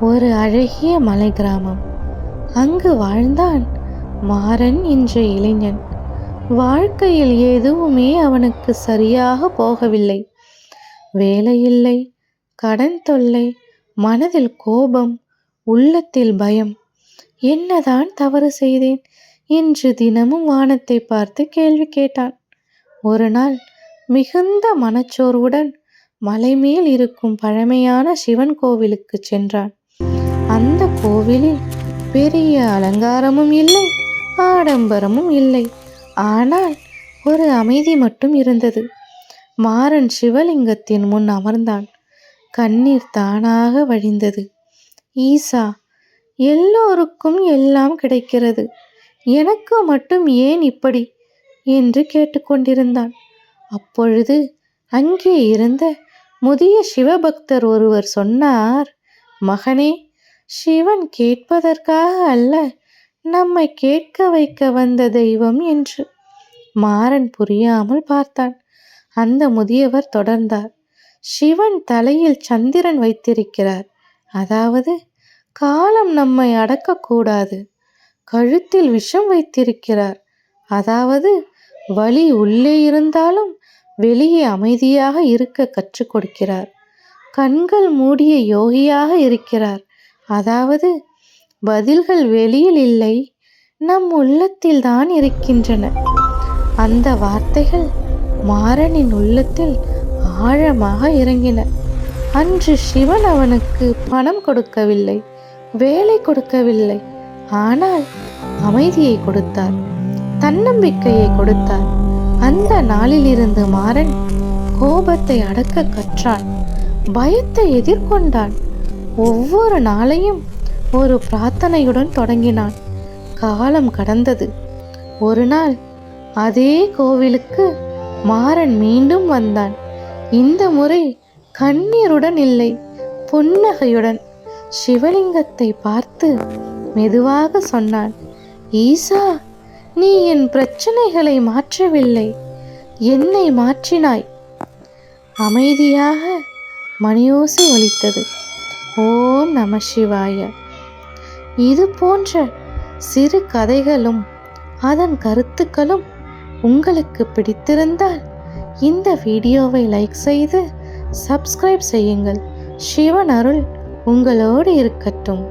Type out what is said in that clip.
ஒரு அழகிய மலை கிராமம். அங்கு வாழ்ந்தான் மாறன் என்ற இளைஞன். வாழ்க்கையில் எதுவுமே அவனுக்கு சரியாக போகவில்லை. வேலையில்லை, கடன் தொல்லை, மனதில் கோபம், உள்ளத்தில் பயம். என்னதான் தவறு செய்தேன் என்று தினமும் வானத்தை பார்த்து கேள்வி கேட்டான். ஒரு நாள் மிகுந்த மனச்சோர்வுடன் மலை மேல் இருக்கும் பழமையான சிவன் கோவிலுக்கு சென்றான். அந்த கோவிலில் பெரிய அலங்காரமும் இல்லை, ஆடம்பரமும் இல்லை. ஆனால் ஒரு அமைதி மட்டும் இருந்தது. மாறன் சிவலிங்கத்தின் முன் அமர்ந்தான். கண்ணீர் தானாக வழிந்தது. ஈசா, எல்லோருக்கும் எல்லாம் கிடைக்கிறது, எனக்கு மட்டும் ஏன் இப்படி என்று கேட்டுக்கொண்டிருந்தான். அப்பொழுது அங்கே இருந்த முதிய சிவபக்தர் ஒருவர் சொன்னார், மகனே, சிவன் கேட்பதற்காக அல்ல, நம்மை கேட்க வைக்க வந்த தெய்வம் என்று. மாறன் புரியாமல் பார்த்தான். அந்த முதியவர் தொடர்ந்தார், சிவன் தலையில் சந்திரன் வைத்திருக்கிறார், அதாவது காலம் நம்மை அடக்கக்கூடாது. கழுத்தில் விஷம் வைத்திருக்கிறார், அதாவது வலி உள்ளே இருந்தாலும் வெளியே அமைதியாக இருக்க கற்றுக் கொடுக்கிறார். கண்கள் மூடிய யோகியாக இருக்கிறார், அதாவது பதில்கள் வெளியில் இல்லை, நம் உள்ளத்தில் தான் இருக்கின்றன. அந்த வார்த்தைகள் மாறனின் உள்ளத்தில் ஆழமாக இறங்கின. அன்று சிவன் அவனுக்கு பணம் கொடுக்கவில்லை, வேலை கொடுக்கவில்லை, ஆனால் அமைதியை கொடுத்தார், தன்னம்பிக்கையை கொடுத்தார். அந்த நாளிலிருந்து மாறன் கோபத்தை அடக்க கற்றான், பயத்தை எதிர்கொண்டான். ஒவ்வொரு நாளையும் ஒரு பிரார்த்தனையுடன் தொடங்கினான். காலம் கடந்தது. ஒரு நாள் அதே கோவிலுக்கு மாறன் மீண்டும் வந்தான். இந்த முறை கண்ணீருடன் இல்லை, புன்னகையுடன். சிவலிங்கத்தை பார்த்து மெதுவாக சொன்னான், ஈசா, நீ என் பிரச்சனைகளை மாற்றவில்லை, என்னை மாற்றினாய். அமைதியாக மணியோசை ஒலித்தது. ஓம் நம சிவாய. இது போன்ற சிறு கதைகளும் அதன் கருத்துக்களும் உங்களுக்கு பிடித்திருந்தால் இந்த வீடியோவை லைக் செய்து சப்ஸ்கிரைப் செய்யுங்கள். சிவன் அருள் உங்களோடு இருக்கட்டும்.